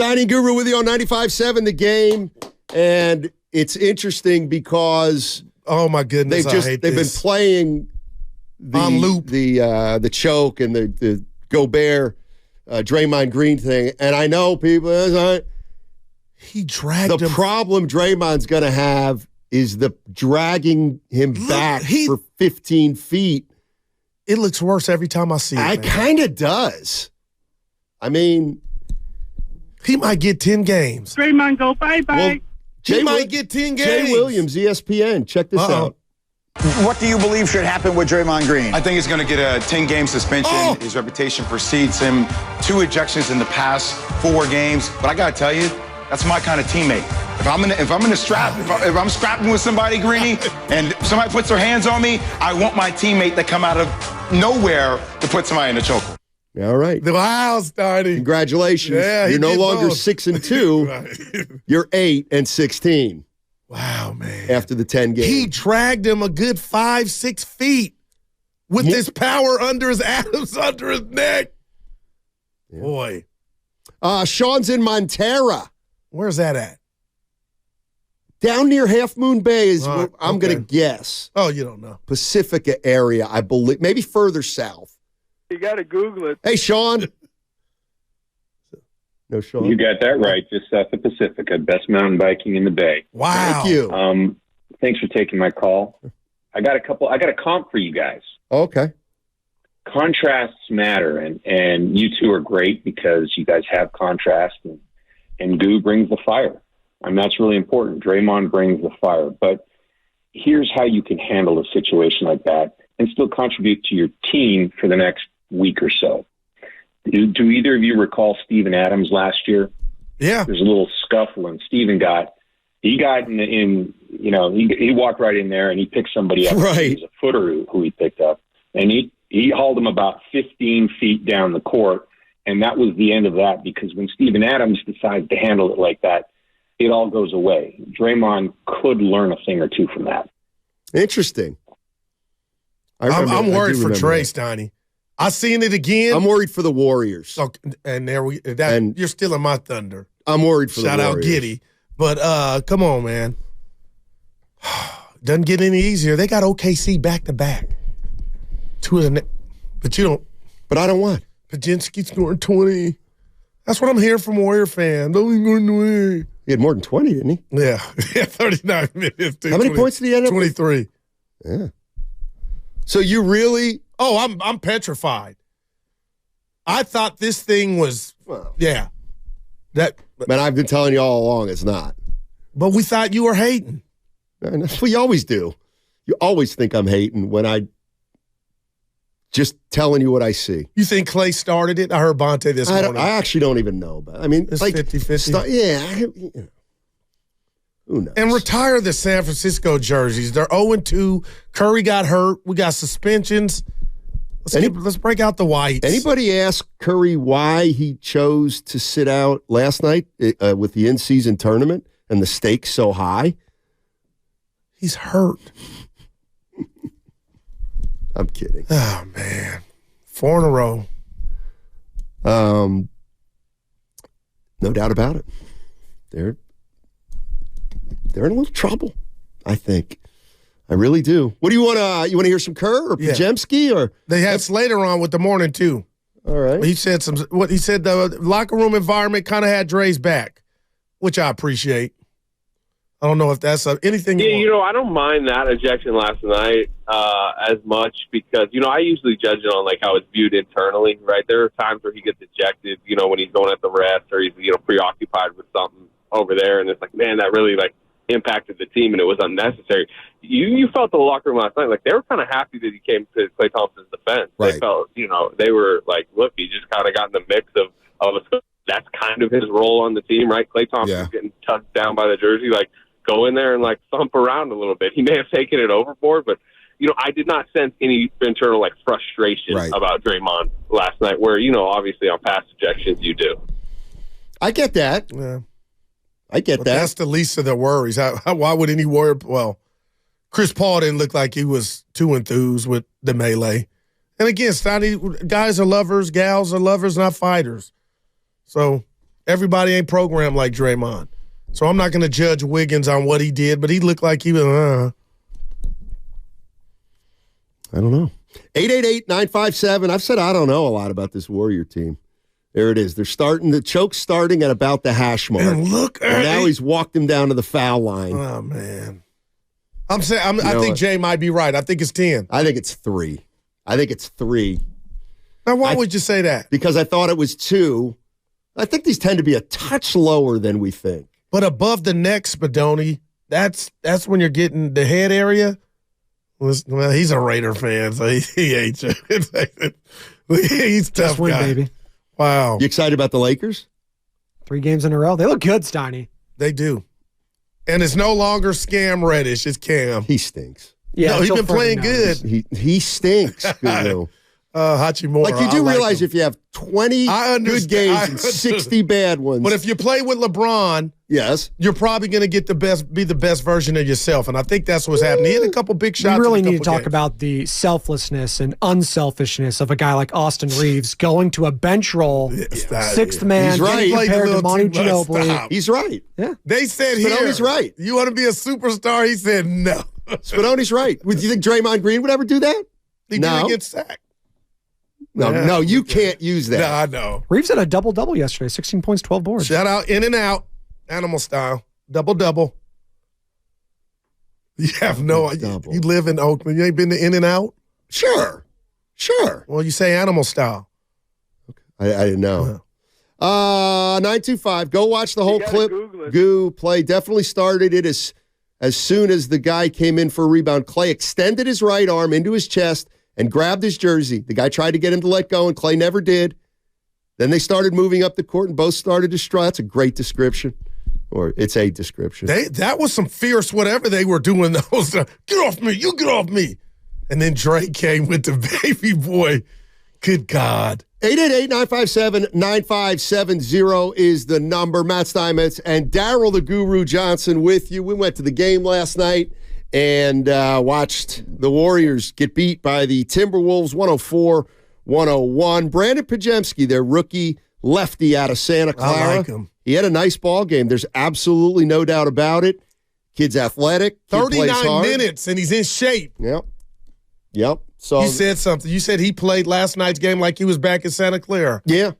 Steiny Guru with you on 95.7 The Game. And it's interesting because oh my goodness, they've been playing on loop the choke and the Gobert Draymond Green thing. And I know people he dragged him. The problem Draymond's going to have is the dragging him back for 15 feet. It looks worse every time I see it. It kind of does. I mean, he might get 10 games. Draymond, go bye-bye. Well, he might get 10 games. Jay Williams, ESPN. Check this out. What do you believe should happen with Draymond Green? I think he's going to get a 10-game suspension. His reputation precedes him. 2 ejections in the past 4 games. But I got to tell you, that's my kind of teammate. If I'm scrapping with somebody, Greeny, and somebody puts their hands on me, I want my teammate to come out of nowhere to put somebody in a chokehold. All right. Wow, Steiny. Congratulations. Yeah, you're no longer both. 6-2. Right. You're 8-16. Wow, man. After the 10 games. He dragged him a good 5-6 feet with this power under his Adams, under his neck. Yeah. Boy. Sean's in Montera. Where's that at? Down near Half Moon Bay is where I'm going to guess. Oh, you don't know. Pacifica area, I believe. Maybe further south. You got to Google it. Hey, Sean. No, Sean. You got that right. Just south of Pacifica. Best mountain biking in the Bay. Wow. Thank you. Thanks for taking my call. I got a comp for you guys. Okay. Contrasts matter, and you two are great because you guys have contrast, and Goo brings the fire. And that's really important. Draymond brings the fire. But here's how you can handle a situation like that and still contribute to your team for the next week or so. Do either of you recall Steven Adams last year? Yeah. There's a little scuffle, and Steven got in he walked right in there and he picked somebody up. Right. He was a footer who he picked up. And he hauled him about 15 feet down the court, and that was the end of that, because when Steven Adams decides to handle it like that, it all goes away. Draymond could learn a thing or two from that. Interesting. I'm worried for Trey, Steiny. I seen it again. I'm worried for the Warriors. So, and you're stealing my thunder. I'm worried for the Warriors. Shout out Giddy. But come on, man. Doesn't get any easier. They got OKC back-to-back. But you don't. But I don't want. Paczynski scoring 20. That's what I'm hearing from Warrior fans. Don't go away. He had more than 20, didn't he? Yeah. 39 minutes. How many points did he end up with? 23. Yeah. So you really... Oh, I'm petrified. I thought this thing was... yeah. Man, I've been telling you all along it's not. But we thought you were hating. That's what you always do. You always think I'm hating when I... Just telling you what I see. You think Clay started it? I heard Bonte this morning. I actually don't even know. But I mean, it's like 50-50. Who knows? And retire the San Francisco jerseys. They're 0-2. Curry got hurt. We got suspensions. Let's break out the whites. Anybody ask Curry why he chose to sit out last night with the in-season tournament and the stakes so high? He's hurt. I'm kidding. Oh, man. 4 in a row. No doubt about it. They're in a little trouble, I think. I really do. What do you want to hear some Kerr or Pajemski or? They had Slater on with the morning too. All right. He said the locker room environment kind of had Dre's back, which I appreciate. I don't know if that's anything. Yeah, I don't mind that ejection last night as much because, I usually judge it on how it's viewed internally, right? There are times where he gets ejected, when he's going at the refs or he's, preoccupied with something over there. And it's like, man, that really impacted the team and it was unnecessary. You felt the locker room last night, they were kind of happy that he came to Klay Thompson's defense. Right. They felt, they were like, look, he just kind of got in the mix of that's kind of his role on the team, right? Klay Thompson's getting tugged down by the jersey, go in there and thump around a little bit. He may have taken it overboard, but I did not sense any internal frustration about Draymond last night. Where obviously on past ejections you do. I get that. Yeah, I get that. That's the least of their worries. Why would any Warrior? Well, Chris Paul didn't look like he was too enthused with the melee. And again, Steiny, guys are lovers, gals are lovers, not fighters. So Everybody ain't programmed like Draymond. So I'm not going to judge Wiggins on what he did, but he looked like he was, I don't know. 888-957. I've said I don't know a lot about this Warrior team. There it is. They're starting. The choke's starting at about the hash mark. And look at now he's walked him down to the foul line. Oh, man. I think Jay might be right. I think it's 10. I think it's 3. Now, why would you say that? Because I thought it was 2. I think these tend to be a touch lower than we think. But above the neck, Spadoni, that's when you're getting the head area. Well, he's a Raider fan, so he hates you. He's tough Just win, guy. baby. Wow. You excited about the Lakers? 3 games in a row. They look good, Steiny. They do. And it's no longer Scam Reddish. It's Cam. He stinks. Yeah, no, he's been playing good. He stinks, Guru. Hachimura. Like, you do realize him. if you have 20 good games and 60 bad ones. But if you play with LeBron, yes, you're probably going to be the best version of yourself. And I think that's what's happening. He had a couple big shots. We really need to talk games. about the selflessness and unselfishness of a guy like Austin Reeves going to a bench role, sixth man, he's right. compared to Monty Ginobili. He's right. Yeah. They said Spadoni's right. You want to be a superstar? He said no. Spadoni's right. Would you think Draymond Green would ever do that? He didn't get sacked. No, you can't use that. No, I know. Reeves had a double-double yesterday, 16 points, 12 boards. Shout out In and Out, animal style, double-double. You have no idea. You live in Oakland. You ain't been to In and Out? Sure. Well, you say animal style. I didn't know. 925. Go watch the whole clip. Goo play. Definitely started it as soon as the guy came in for a rebound. Clay extended his right arm into his chest and grabbed his jersey. The guy tried to get him to let go, and Clay never did. Then they started moving up the court, and both started to struggle. That's a great description. Or it's a description. That was some fierce whatever they were doing. Those get off me. You get off me. And then Drake came with the baby boy. Good God. 888-957-9570 is the number. Matt Steinmetz and Daryl the Guru Johnson with you. We went to the game last night and watched the Warriors get beat by the Timberwolves 104-101. Brandon Pajemski, their rookie lefty out of Santa Clara. I like him. He had a nice ball game. There's absolutely no doubt about it. Kid's athletic. Kid 39 minutes, and he's in shape. Yep. So you said something. You said he played last night's game like he was back in Santa Clara. Yeah.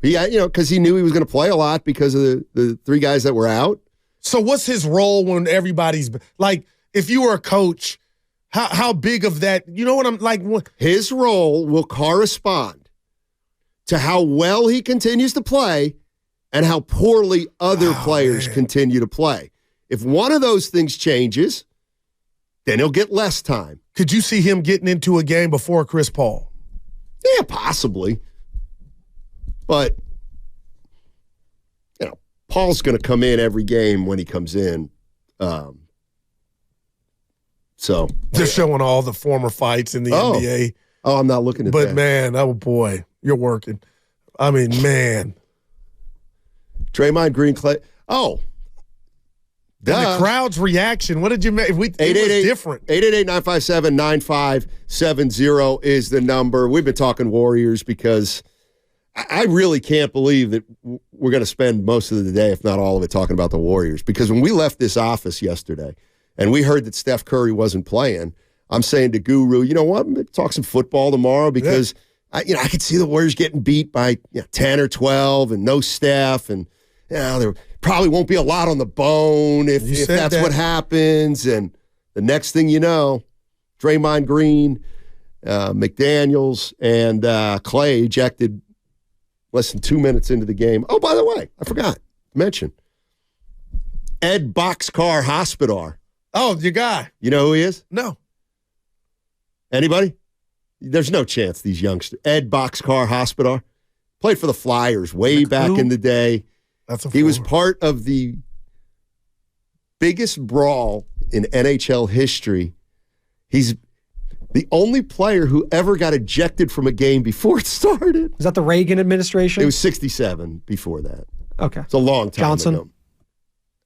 Because he knew he was going to play a lot because of the 3 guys that were out. So what's his role when everybody's like, if you were a coach, how big of that, you know what I'm like? His role will correspond to how well he continues to play and how poorly other players continue to play. If one of those things changes, then he'll get less time. Could you see him getting into a game before Chris Paul? Yeah, possibly. But, Paul's going to come in every game when he comes in. So just showing all the former fights in the NBA. Oh, I'm not looking at that. But, man, oh, boy, you're working. I mean, man. Draymond Green, Clay. Oh. And the crowd's reaction. What did you make? It was different. 888-957-9570 is the number. We've been talking Warriors because I really can't believe that we're going to spend most of the day, if not all of it, talking about the Warriors. Because when we left this office yesterday and we heard that Steph Curry wasn't playing, I'm saying to Guru, you know what? I'm going to talk some football tomorrow because I could see the Warriors getting beat by 10 or 12 and no Steph, and there probably won't be a lot on the bone if that's what happens. And the next thing you know, Draymond Green, McDaniels, and Clay ejected less than 2 minutes into the game. Oh, by the way, I forgot to mention Ed Boxcar Hospodar. Oh, your guy. You know who he is? No. Anybody? There's no chance these youngsters. Ed Boxcar Hospodar played for the Flyers way back in the day. He was part of the biggest brawl in NHL history. He's the only player who ever got ejected from a game before it started. Is that the Reagan administration? It was 67 before that. Okay. It's a long time ago.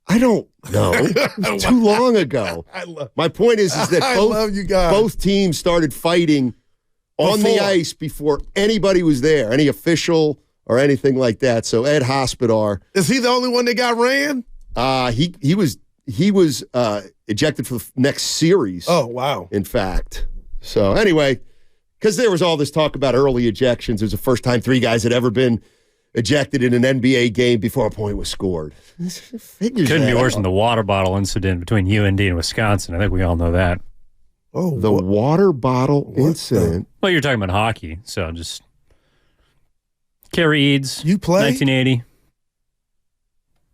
I don't know. It was too long ago. My point is that both teams started fighting on the ice before anybody was there, any official or anything like that. So Ed Hospodar. Is he the only one that got ran? He was ejected for the next series. Oh, wow. In fact. So anyway, because there was all this talk about early ejections. It was the first time 3 guys had ever been ejected in an NBA game before a point was scored. Couldn't be worse than the water bottle incident between UND and Wisconsin. I think we all know that. Oh, the water bottle incident. Well, you're talking about hockey, so just Kerry Eads. You play 1980.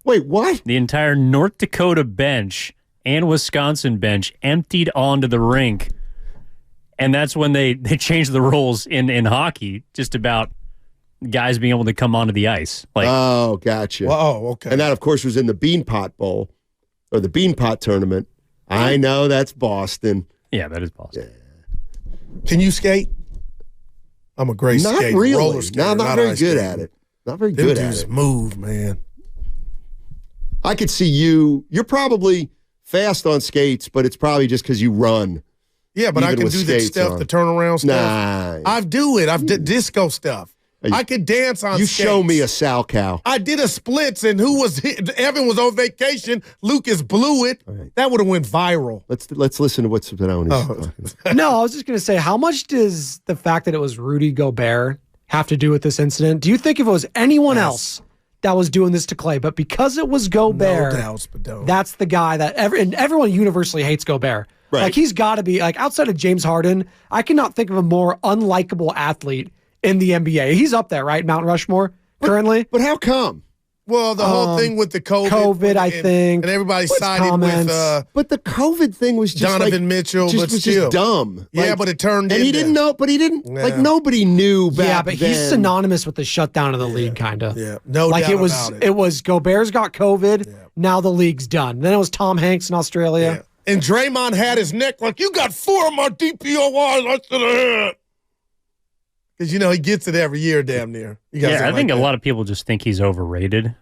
Wait, what? The entire North Dakota bench and Wisconsin bench emptied onto the rink, and that's when they changed the rules in hockey, just about guys being able to come onto the ice. Oh, gotcha. Oh, okay. And that, of course, was in the Beanpot Bowl or the Beanpot Tournament. I know that's Boston. Yeah, that is Boston. Yeah. Can you skate? I'm a great skater. Not really. Roller skater, No, not very good at it. Not very good at it. Move, man. I could see you. You're probably fast on skates, but it's probably just because you run. Yeah, but I can do that stuff, the turnaround stuff. Nah. I do it. I've did disco stuff. I could dance on skates. You show me a sow cow. I did a splits, and Evan was on vacation. Lucas blew it. Right. That would have went viral. Let's listen to what Spinoni's talking about. No, I was just going to say, how much does the fact that it was Rudy Gobert have to do with this incident? Do you think if it was anyone else that was doing this to Clay, but because it was Gobert, that's the guy that everyone universally hates Gobert. Right. Like, he's got to be, like, outside of James Harden, I cannot think of a more unlikable athlete in the NBA. He's up there, right? Mount Rushmore currently. But how come? Well, the whole thing with the COVID, I think, and everybody sided with. But the COVID thing was just Donovan Mitchell, but still just dumb. Yeah, but it turned. And he didn't know. But he didn't. Yeah. Like, nobody knew back Yeah, but then. he's synonymous with the shutdown of the league, kind of. Yeah, no like doubt it was. about It was Gobert's got COVID. Yeah. Now the league's done. Then it was Tom Hanks in Australia. Yeah. And Draymond had his neck like, you got 4 of my DPOIs. I should have had. Because, he gets it every year, damn near. I think a lot of people just think he's overrated.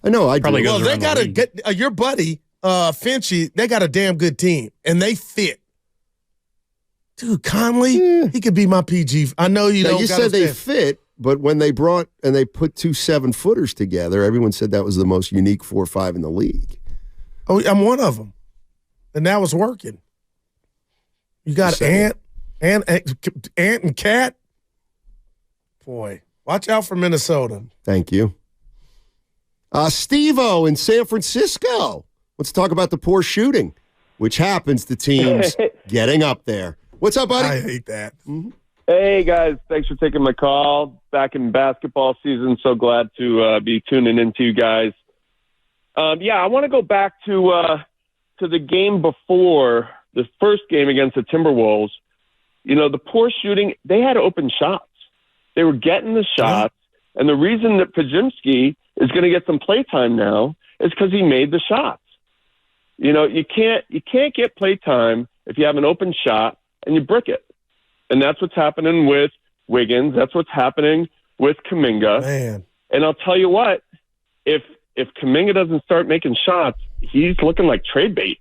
I know. I probably do. goes Well, they around got the league. your buddy, Finchy, they got a damn good team, and they fit. Dude, Conley, he could be my PG. I know you don't. You said they fit, but when they brought and they put 2 7-footers together, everyone said that was the most unique 4-5 in the league. Oh, I'm one of them, and that was working. You got Ant and Cat. Boy, watch out for Minnesota. Thank you. Steve-O in San Francisco. Let's talk about the poor shooting, which happens to teams getting up there. What's up, buddy? I hate that. Mm-hmm. Hey, guys. Thanks for taking my call. Back in basketball season, so glad to be tuning into you guys. I want to go back to the game before, the first game against the Timberwolves. The poor shooting, they had open shots. They were getting the shots, and the reason that Podziemski is going to get some playtime now is because he made the shots. You can't get playtime if you have an open shot and you brick it. And that's what's happening with Wiggins. That's what's happening with Kuminga. Man. And I'll tell you what, if Kuminga doesn't start making shots, he's looking like trade bait.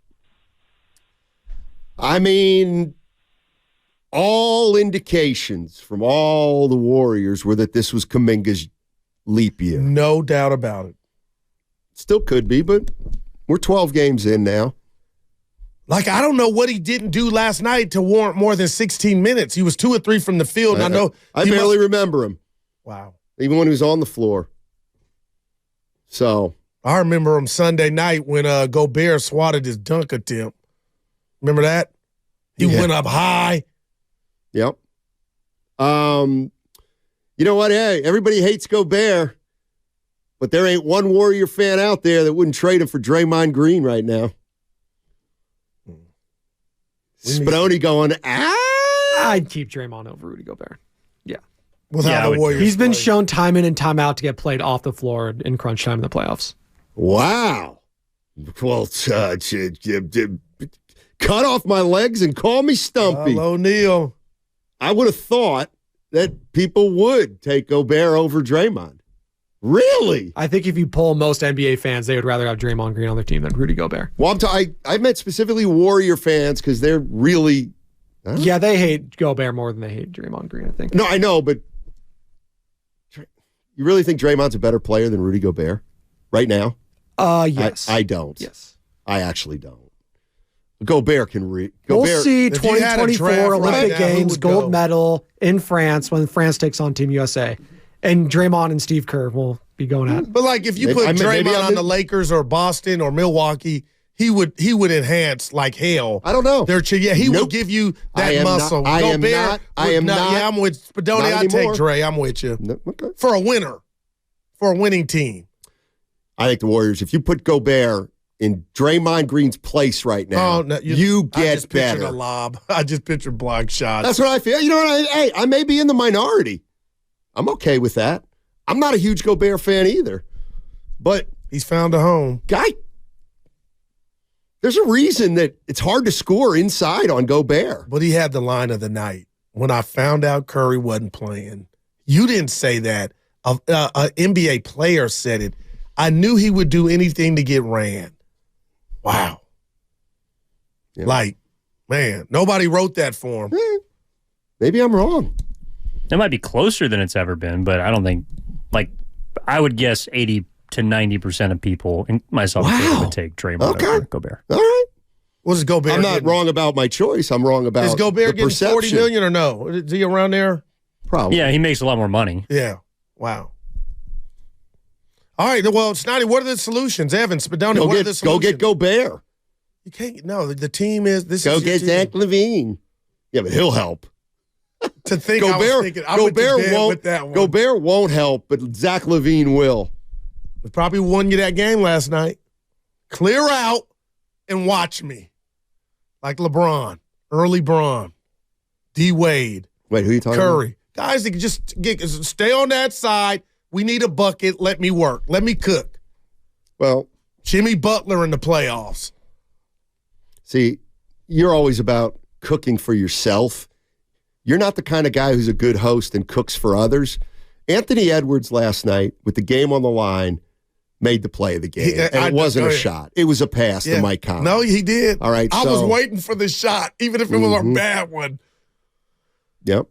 I mean, all indications from all the Warriors were that this was Kuminga's leap year. No doubt about it. Still could be, but we're 12 games in now. Like, I don't know what he didn't do last night to warrant more than 16 minutes. He was 2 or 3 from the field, and I know I barely remember him. Wow. Even when he was on the floor. So I remember him Sunday night when Gobert swatted his dunk attempt. Remember that? He went up high. Yep. You know what? Hey, everybody hates Gobert, but there ain't one Warrior fan out there that wouldn't trade him for Draymond Green right now. Spinoni going, I'd keep Draymond over Rudy Gobert. Yeah. Without the Warriors. He's been shown time in and time out to get played off the floor in crunch time in the playoffs. Wow. Well, cut off my legs and call me Stumpy. Hello, Neil. I would have thought that people would take Gobert over Draymond. Really? I think if you poll most NBA fans, they would rather have Draymond Green on their team than Rudy Gobert. Well, I meant specifically Warrior fans because they're really... they hate Gobert more than they hate Draymond Green, I think. No, I know, but You really think Draymond's a better player than Rudy Gobert right now? Yes. I don't. Yes. I actually don't. Gobert can We'll see 2024 Olympic right Games, gold medal in France when France takes on Team USA. And Draymond and Steve Kerr will be going at. But like if you put Draymond on the Lakers or Boston or Milwaukee, he would enhance like hell. I don't know. He would give you that muscle. I am not. Yeah, I'm with Spadoni. I take Dre. I'm with you. No, okay. For a winner. For a winning team. I think the Warriors, if you put Gobert in Draymond Green's place right now, you get I just better. Pictured a lob. I just pictured block shots. That's what I feel. You know what? I may be in the minority. I'm okay with that. I'm not a huge Gobert fan either. But he's found a home. There's a reason that it's hard to score inside on Gobert. But he had the line of the night. When I found out Curry wasn't playing, you didn't say that. An NBA player said it. I knew he would do anything to get ran. Wow. Yeah. Like, man, nobody wrote that for him. Maybe I'm wrong. It might be closer than it's ever been, but I don't think, I would guess 80 to 90% of people, myself included, would take Draymond over Gobert. All right. What is Gobert? I'm not wrong about my choice. I'm wrong about is Gobert the getting $40 million or no? Is he around there? Probably. Yeah, he makes a lot more money. Yeah. Wow. All right. Well, Steiny, what are the solutions? Evan, Spadoni, what are the solutions? Go get Gobert. You can't. No, the team is. Go get Zach LaVine. Yeah, but he'll help. To think, Gobert won't help, but Zach LaVine will. We probably won you that game last night. Clear out and watch me. Like LeBron, early Bron, D Wade. Wait, who are you talking Curry. about? Guys that can just stay on that side. We need a bucket. Let me work. Let me cook. Well, Jimmy Butler in the playoffs. See, you're always about cooking for yourself. You're not the kind of guy who's a good host and cooks for others. Anthony Edwards last night, with the game on the line, made the play of the game. And it wasn't a shot. It was a pass to Mike Conley. No, he did. All right. I was waiting for the shot, even if it was a bad one. Yep.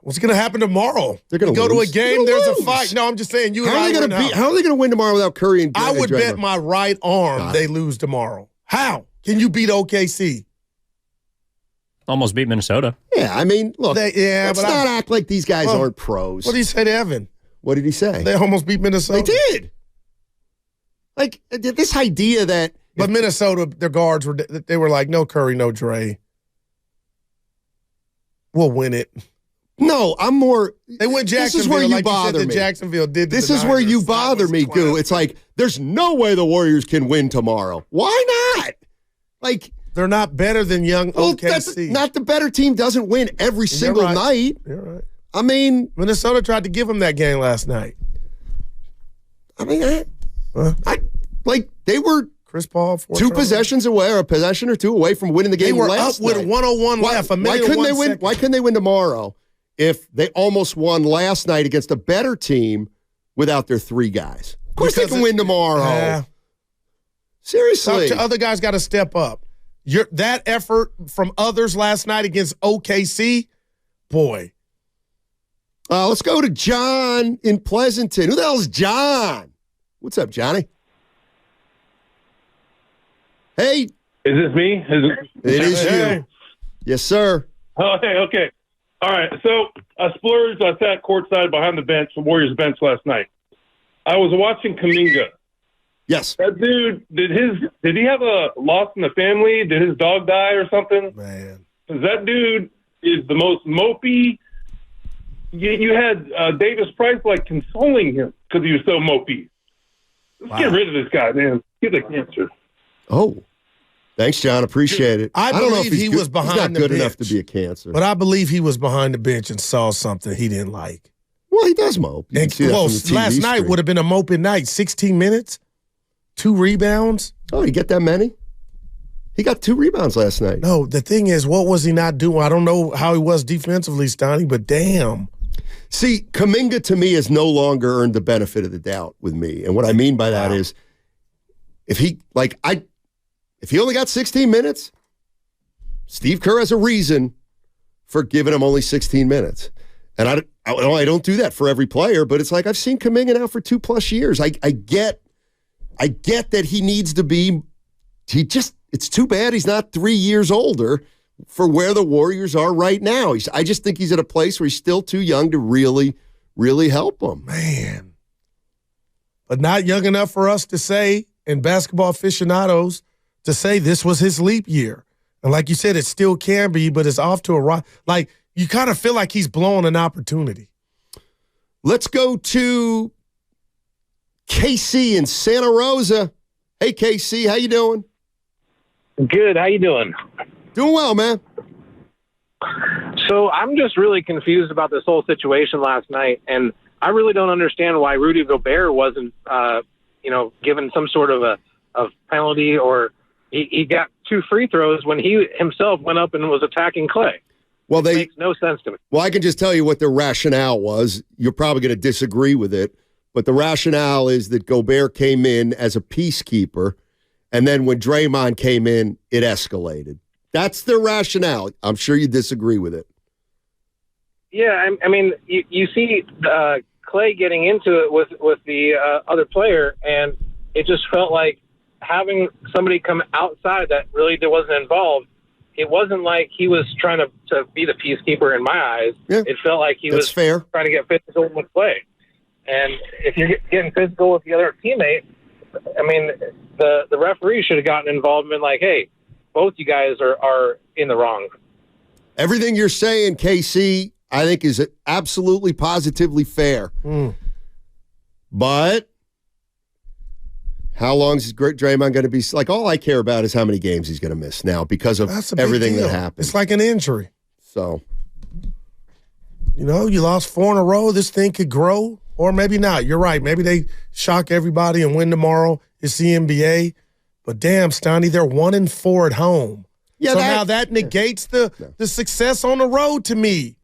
What's going to happen tomorrow? They're going to go to a game. There's a fight. No, I'm just saying. How are they going to win tomorrow without Curry and I would bet my right arm they lose tomorrow. How can you beat OKC? Almost beat Minnesota. Yeah, I mean, look. Let's not act like these guys aren't pros. What did he say to Evan? What did he say? They almost beat Minnesota. They did. Like this idea that. But Minnesota, their guards were like, no Curry, no Dre. We'll win it. No, I'm more. They went Jacksonville. This is where you bother me. Jacksonville did. This is where you bother me, Goo. It's like there's no way the Warriors can win tomorrow. Why not? Like they're not better than young OKC. Not the better team doesn't win every single night. You're right. I mean, Minnesota tried to give them that game last night. I mean, they were Chris Paul two possessions away, or a possession or two away from winning the game. They were last up with night. 101 left. Why couldn't they win? Why couldn't they win tomorrow? If they almost won last night against a better team without their three guys. Of course they can win tomorrow. Seriously. Other guys got to step up. That effort from others last night against OKC, boy. Let's go to John in Pleasanton. Who the hell's John? What's up, Johnny? Hey. Is this me? It is you. Yes, sir. Oh, okay. All right, so I splurged. I sat courtside behind the bench, the Warriors bench last night. I was watching Kuminga. Yes. That dude, did he have a loss in the family? Did his dog die or something? Man. Because that dude is the most mopey. You had Davis Price consoling him because he was so mopey. Let's get rid of this guy, man. He's a cancer. Oh. Thanks, John. Appreciate it. I don't know if he was behind the bench. He's not good enough to be a cancer. But I believe he was behind the bench and saw something he didn't like. Well, he does mope. Last night would have been a moping night. 16 minutes, 2 rebounds. Oh, did he get that many? He got 2 rebounds last night. No, the thing is, what was he not doing? I don't know how he was defensively, Steiny, but damn. See, Kuminga to me has no longer earned the benefit of the doubt with me. And what I mean by that is if he only got 16 minutes, Steve Kerr has a reason for giving him only 16 minutes. And I don't do that for every player, but it's like I've seen Kuminga now for 2+ years. I get that he needs to be. It's too bad he's not 3 years older for where the Warriors are right now. I just think he's at a place where he's still too young to really, really help them. Man. But not young enough for us to say, and basketball aficionados, to say this was his leap year. And like you said, it still can be, but it's off to a right. Like, you kind of feel like he's blowing an opportunity. Let's go to KC in Santa Rosa. Hey, KC, how you doing? Good. How you doing? Doing well, man. So I'm just really confused about this whole situation last night, and I really don't understand why Rudy Gobert wasn't, given some sort of a penalty, or he got 2 free throws when he himself went up and was attacking Clay. Well, it makes no sense to me. Well, I can just tell you what their rationale was. You're probably going to disagree with it, but the rationale is that Gobert came in as a peacekeeper, and then when Draymond came in, it escalated. That's their rationale. I'm sure you disagree with it. Yeah, I mean, you see Clay getting into it with the other player, and it just felt like having somebody come outside that really wasn't involved. It wasn't like he was trying to be the peacekeeper in my eyes. Yeah, it felt like he was trying to get physical with Clay. And if you're getting physical with the other teammate, I mean, the referee should have gotten involved and been like, hey, both you guys are in the wrong. Everything you're saying, KC, I think is absolutely positively fair. But how long is Draymond going to be? Like, all I care about is how many games he's going to miss now because of everything that happened. It's like an injury. So, you lost 4 in a row. This thing could grow, or maybe not. You're right. Maybe they shock everybody and win tomorrow. It's the NBA. But damn, Steiny, they're 1-4 at home. Yeah, so now that negates the success on the road to me.